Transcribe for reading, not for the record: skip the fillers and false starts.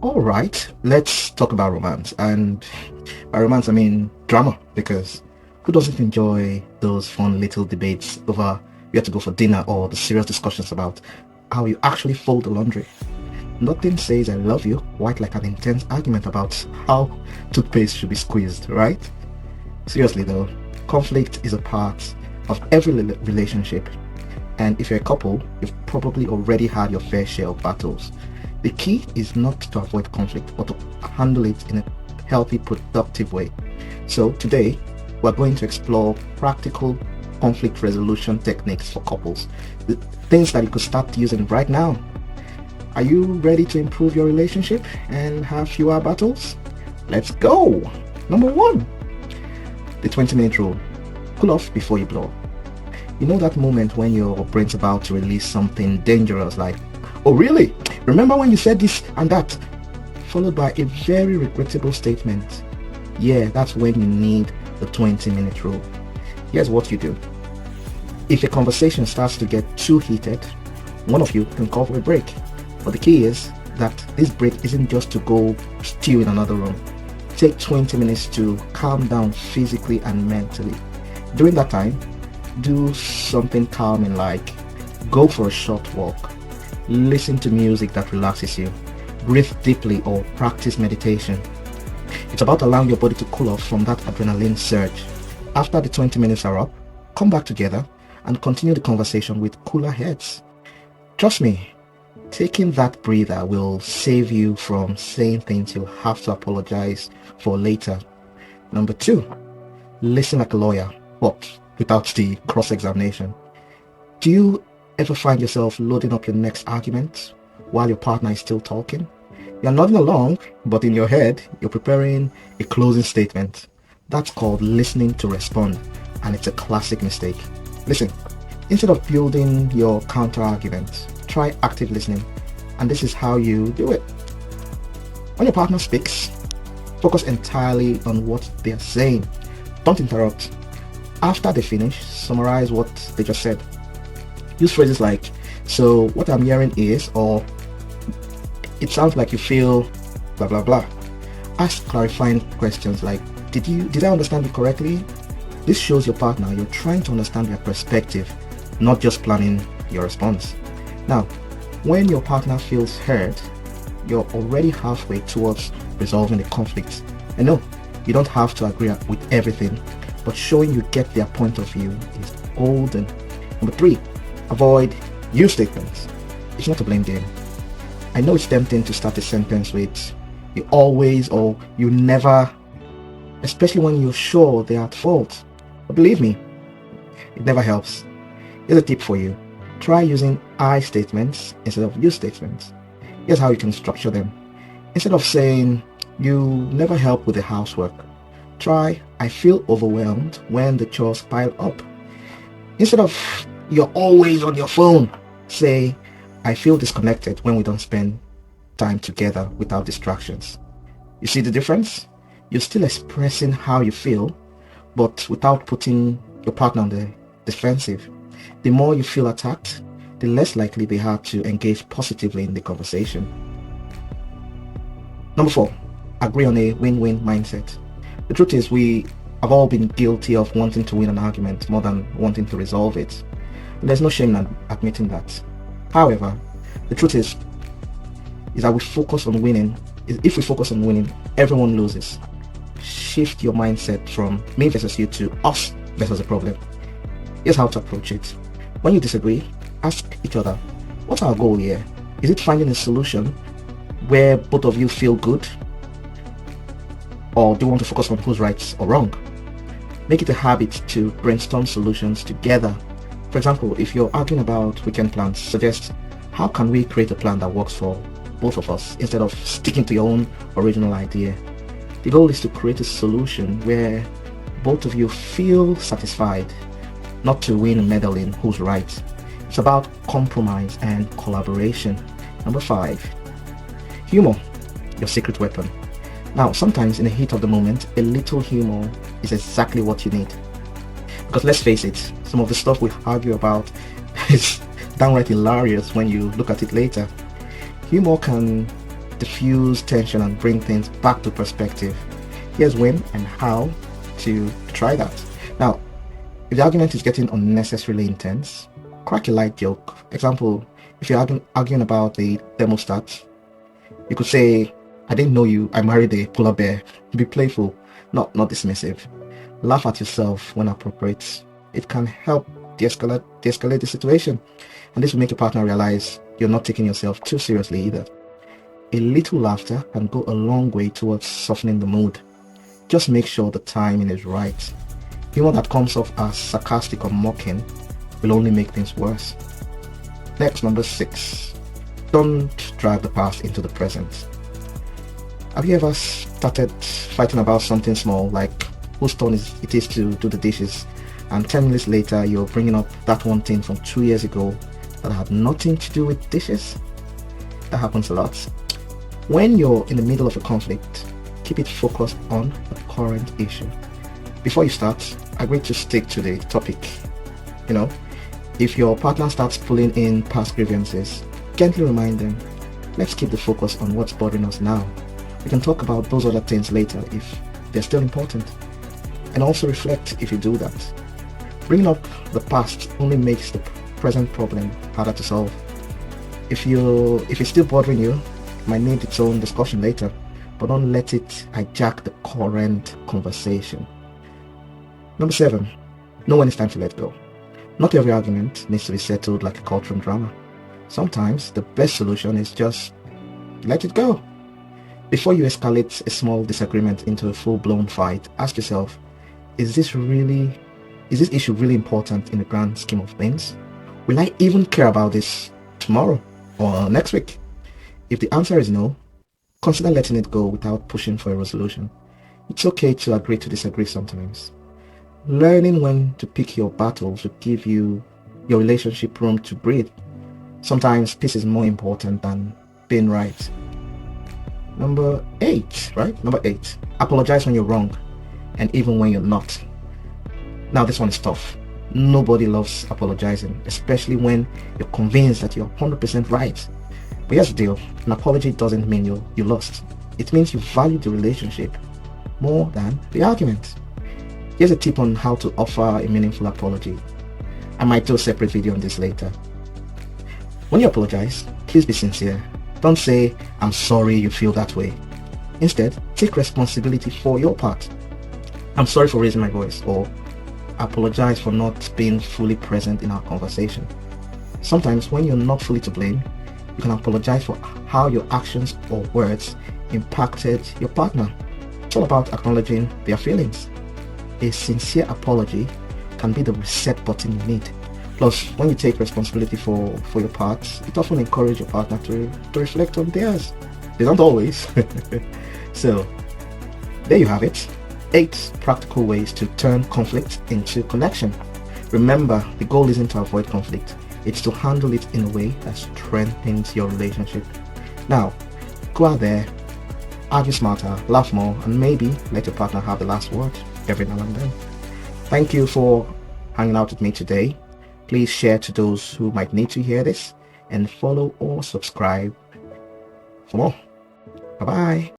All right, let's talk about romance. And by romance, I mean drama, because who doesn't enjoy those fun little debates over where to go for dinner or the serious discussions about how you actually fold the laundry? Nothing says I love you quite like an intense argument about how toothpaste should be squeezed, right? Seriously though, conflict is a part of every relationship, and if you're a couple, you've probably already had your fair share of battles. The key is not to avoid conflict, but to handle it in a healthy, productive way. So today, we're going to explore practical conflict resolution techniques for couples, the things that you could start using right now. Are you ready to improve your relationship and have fewer battles? Let's go! Number one, the 20-minute rule. Cool off before you blow. You know that moment when your brain's about to release something dangerous like, oh really? Remember when you said this and that? Followed by a very regrettable statement. Yeah, that's when you need the 20-minute rule. Here's what you do. If a conversation starts to get too heated, one of you can call for a break. But the key is that this break isn't just to go stew in another room. Take 20 minutes to calm down physically and mentally. During that time, do something calming like go for a short walk, listen to music that relaxes you, breathe deeply or practice meditation. It's about allowing your body to cool off from that adrenaline surge. After the 20 minutes are up, come back together and continue the conversation with cooler heads. Trust me, taking that breather will save you from saying things you'll have to apologize for later. Number two, listen like a lawyer, but without the cross-examination. Do you ever find yourself loading up your next argument while your partner is still talking? You're nodding along, but in your head, you're preparing a closing statement. That's called listening to respond, and it's a classic mistake. Listen, instead of building your counter-argument, try active listening, and this is how you do it. When your partner speaks, focus entirely on what they're saying. Don't interrupt. After they finish, summarize what they just said. Use phrases like, so what I'm hearing is, or it sounds like you feel blah blah blah. Ask clarifying questions like, did I understand you correctly? This shows your partner you're trying to understand their perspective, not just planning your response. Now, when your partner feels heard, you're already halfway towards resolving the conflict. And no, you don't have to agree with everything, but showing you get their point of view is golden. Number three, avoid you statements. It's not a blame game. I know it's tempting to start a sentence with you always or you never, especially when you're sure they're at fault. But believe me, it never helps. Here's a tip for you. Try using I statements instead of you statements. Here's how you can structure them. Instead of saying, you never help with the housework, try, I feel overwhelmed when the chores pile up. Instead of, you're always on your phone, say, I feel disconnected when we don't spend time together without distractions. You see the difference? You're still expressing how you feel, but without putting your partner on the defensive. The more you feel attacked, the less likely they are to engage positively in the conversation. Number four, agree on a win-win mindset. The truth is we have all been guilty of wanting to win an argument more than wanting to resolve it. And there's no shame in admitting that. However, the truth is that we focus on winning. If we focus on winning, everyone loses. Shift your mindset from me versus you to us versus the problem. Here's how to approach it. When you disagree, ask each other, what's our goal here? Is it finding a solution where both of you feel good? Or do you want to focus on who's right or wrong? Make it a habit to brainstorm solutions together. For example, if you're arguing about weekend plans, suggest how can we create a plan that works for both of us instead of sticking to your own original idea. The goal is to create a solution where both of you feel satisfied, not to win a medal in who's right. It's about compromise and collaboration. Number five, humor, your secret weapon. Now, sometimes in the heat of the moment, a little humor is exactly what you need. Because let's face it, some of the stuff we argue about is downright hilarious when you look at it later. Humor can diffuse tension and bring things back to perspective. Here's when and how to try that. Now, if the argument is getting unnecessarily intense, crack a light joke. Example, if you're arguing about the thermostat, you could say, I didn't know I married a polar bear. Be playful, not dismissive. Laugh at yourself when appropriate. It can help de-escalate the situation. And this will make your partner realize you're not taking yourself too seriously either. A little laughter can go a long way towards softening the mood. Just make sure the timing is right. Humor that comes off as sarcastic or mocking will only make things worse. Next, number 6. Don't drag the past into the present. Have you ever started fighting about something small, like whose turn it is to do the dishes, and 10 minutes later you're bringing up that one thing from 2 years ago that had nothing to do with dishes? That happens a lot. When you're in the middle of a conflict, keep it focused on the current issue. Before you start, agree to stick to the topic. If your partner starts pulling in past grievances, gently remind them, let's keep the focus on what's bothering us now. We can talk about those other things later if they're still important. And also reflect if you do that. Bringing up the past only makes the present problem harder to solve. If it's still bothering you, it might need its own discussion later, but don't let it hijack the current conversation. Number 7, know when it's time to let go. Not every argument needs to be settled like a courtroom drama. Sometimes the best solution is just let it go. Before you escalate a small disagreement into a full-blown fight, ask yourself, is this issue really important in the grand scheme of things? Will I even care about this tomorrow or next week? If the answer is no, consider letting it go without pushing for a resolution. It's okay to agree to disagree sometimes. Learning when to pick your battles will give your relationship room to breathe. Sometimes peace is more important than being right. Number 8, right? Number 8, apologize when you're wrong and even when you're not. Now this one is tough. Nobody loves apologizing, especially when you're convinced that you're 100% right. But here's the deal, an apology doesn't mean you lost. It means you value the relationship more than the argument. Here's a tip on how to offer a meaningful apology. I might do a separate video on this later. When you apologize, please be sincere. Don't say, I'm sorry you feel that way. Instead, take responsibility for your part. I'm sorry for raising my voice, or apologize for not being fully present in our conversation. Sometimes when you're not fully to blame, you can apologize for how your actions or words impacted your partner. It's all about acknowledging their feelings. A sincere apology can be the reset button you need. Plus, when you take responsibility for your parts, it often encourages your partner to reflect on theirs. They don't always. So, there you have it. 8 practical ways to turn conflict into connection. Remember, the goal isn't to avoid conflict. It's to handle it in a way that strengthens your relationship. Now, go out there, argue smarter, laugh more, and maybe let your partner have the last word every now and then. Thank you for hanging out with me today. Please share to those who might need to hear this, and follow or subscribe for more. Bye-bye.